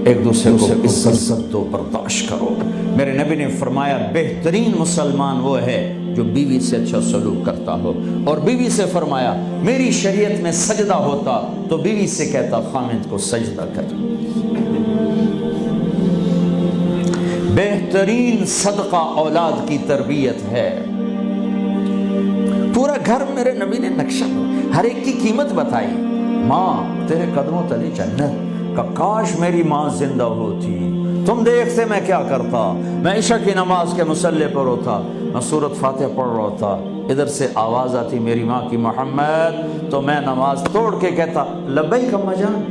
ایک دوسرے کو عزت دو، برداشت کرو۔ میرے نبی نے فرمایا بہترین مسلمان وہ ہے جو بیوی سے اچھا سلوک کرتا ہو، اور بیوی سے فرمایا میری شریعت میں سجدہ ہوتا تو بیوی سے کہتا خامد کو سجدہ کر۔ بہترین صدقہ اولاد کی تربیت ہے۔ پورا گھر میرے نبی نے نقشہ، ہر ایک کی قیمت بتائی۔ ماں تیرے قدموں تلے جنت، کا کاش میری ماں زندہ ہوتی، تم دیکھتے میں کیا کرتا، میں عشاء کی نماز کے مصلی پر ہوتا، میں سورۃ فاتحہ پڑھ رہا تھا، ادھر سے آواز آتی میری ماں کی محمد، تو میں نماز توڑ کے کہتا لبیک اماں جان۔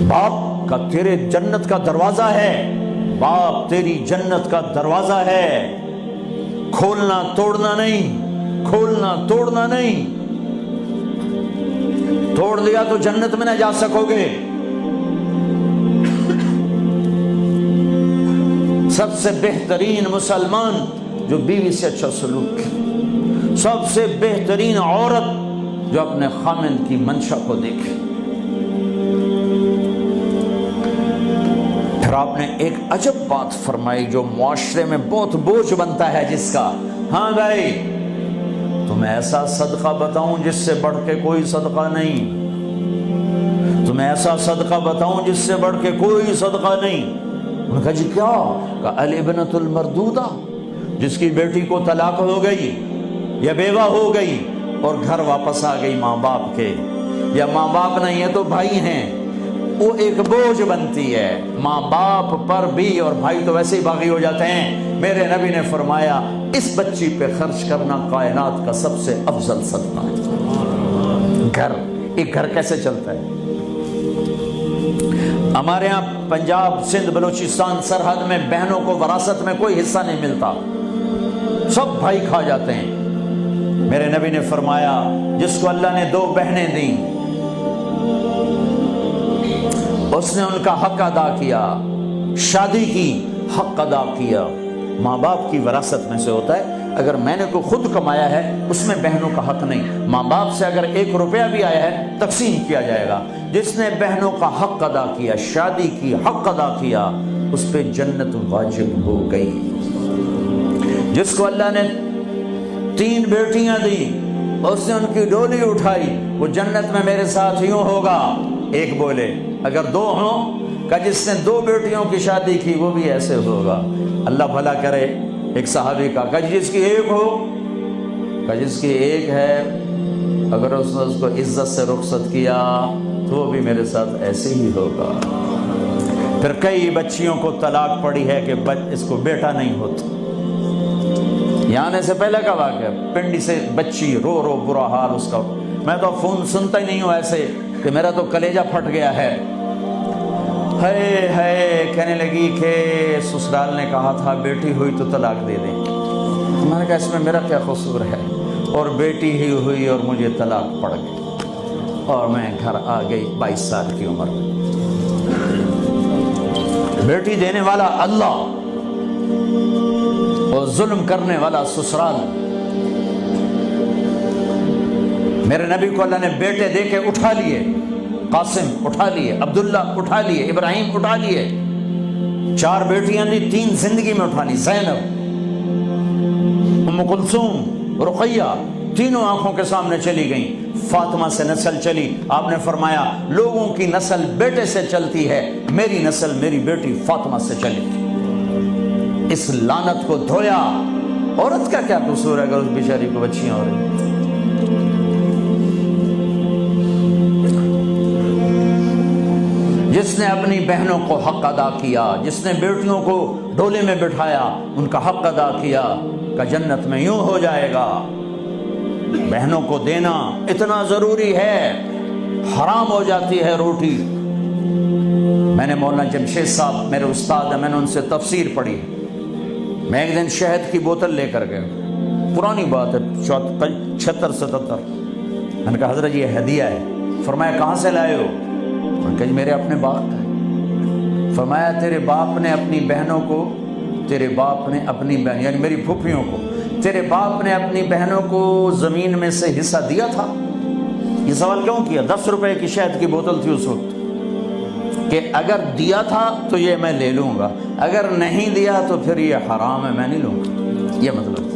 باپ کا تیرے جنت کا دروازہ ہے، باپ تیری جنت کا دروازہ ہے، کھولنا توڑنا نہیں، کھولنا توڑنا نہیں، توڑ دیا تو جنت میں نہ جا سکو گے۔ سب سے بہترین مسلمان جو بیوی سے اچھا سلوک کرے، سب سے بہترین عورت جو اپنے خامند کی منشا کو دیکھے۔ پھر آپ نے ایک عجب بات فرمائی جو معاشرے میں بہت بوجھ بنتا ہے جس کا، ہاں بھائی تمہیں ایسا صدقہ بتاؤں جس سے بڑھ کے کوئی صدقہ نہیں، تمہیں ایسا صدقہ بتاؤں جس سے بڑھ کے کوئی صدقہ نہیں۔ انہوں نے کہا جی کیا؟ کہا الابنۃ المردودہ، جس کی بیٹی کو طلاق ہو گئی یا بیوہ ہو گئی اور گھر واپس آ گئی ماں باپ کے، یا ماں باپ نہیں ہے تو بھائی ہیں، وہ ایک بوجھ بنتی ہے ماں باپ پر بھی، اور بھائی تو ویسے ہی باغی ہو جاتے ہیں۔ میرے نبی نے فرمایا اس بچی پہ خرچ کرنا کائنات کا سب سے افضل صدقہ ہے۔ گھر، ایک گھر کیسے چلتا ہے؟ ہمارے ہاں پنجاب سندھ بلوچستان سرحد میں بہنوں کو وراثت میں کوئی حصہ نہیں ملتا، سب بھائی کھا جاتے ہیں۔ میرے نبی نے فرمایا جس کو اللہ نے 2 بہنیں دیں اس نے ان کا حق ادا کیا، شادی کی حق ادا کیا۔ ماں باپ کی وراثت میں سے ہوتا ہے، اگر میں نے کوئی خود کمایا ہے اس میں بہنوں کا حق نہیں، ماں باپ سے اگر 1 روپیہ بھی آیا ہے تقسیم کیا جائے گا۔ جس نے بہنوں کا حق ادا کیا، شادی کی حق ادا کیا، اس پہ جنت واجب ہو گئی۔ جس کو اللہ نے 3 بیٹیاں دی اور اس نے ان کی ڈولی اٹھائی، وہ جنت میں میرے ساتھ یوں ہوگا۔ ایک بولے اگر 2 ہوں، کہ جس نے 2 بیٹیوں کی شادی کی وہ بھی ایسے ہوگا۔ اللہ بھلا کرے۔ ایک صحابی کا کہ جس کی 1 ہو، کہ جس کی 1 ہے، اگر اس نے اس کو عزت سے رخصت کیا تو وہ بھی میرے ساتھ ایسے ہی ہوگا۔ پھر کئی بچیوں کو طلاق پڑی ہے کہ اس کو بیٹا نہیں ہوتا۔ یہاں آنے سے پہلے کا واقعہ، پنڈی سے بچی رو رو برا حال اس کا، میں تو فون سنتا ہی نہیں ہوں ایسے کہ میرا تو کلیجہ پھٹ گیا ہے۔ کہنے لگی کہ سسرال نے کہا تھا بیٹی ہوئی تو طلاق دے دیں۔ میں نے کہا اس میں میرا کیا قصور ہے، اور بیٹی ہی ہوئی اور مجھے طلاق پڑ گئی، اور میں گھر آ گئی 22 سال کی عمر میں۔ بیٹی دینے والا اللہ اور ظلم کرنے والا سسرال۔ میرے نبی کو اللہ نے بیٹے دے کے اٹھا لیے، قاسم اٹھا لیے، عبداللہ اٹھا لیے، ابراہیم اٹھا لیے، 4 بیٹیاں دی، 3 زندگی میں اٹھا لی، زینب، ام کلثوم، رقیہ، تینوں آنکھوں کے سامنے چلی گئیں۔ فاطمہ سے نسل چلی، آپ نے فرمایا لوگوں کی نسل بیٹے سے چلتی ہے، میری نسل میری بیٹی فاطمہ سے چلی۔ اس لعنت کو دھویا۔ عورت کا کیا قصور ہے اگر اس بیچاری کو بچیاں ہو رہی؟ جس نے اپنی بہنوں کو حق ادا کیا، جس نے بیٹیوں کو ڈولے میں بٹھایا، ان کا حق ادا کیا، کہ جنت میں یوں ہو جائے گا۔ بہنوں کو دینا اتنا ضروری ہے، حرام ہو جاتی ہے روٹی۔ میں نے مولانا جمشید صاحب میرے استاد ہیں، میں نے ان سے تفسیر پڑھی۔ میں ایک دن شہد کی بوتل لے کر گیا، پرانی بات ہے 76-77۔ میں نے کہا حضرت یہ ہدیہ ہے۔ فرمایا کہاں سے لائے ہو؟ میں نے کہا جی میرے اپنے باپ کا ہے۔ فرمایا تیرے باپ نے اپنی بہنوں کو، تیرے باپ نے اپنی بہن یعنی میری پھوپھیوں کو، تیرے باپ نے اپنی بہنوں کو زمین میں سے حصہ دیا تھا؟ یہ سوال کیوں کیا؟ 10 روپے کی شہد کی بوتل تھی اس وقت، کہ اگر دیا تھا تو یہ میں لے لوں گا، اگر نہیں دیا تو پھر یہ حرام ہے، میں نہیں لوں گا، یہ مطلب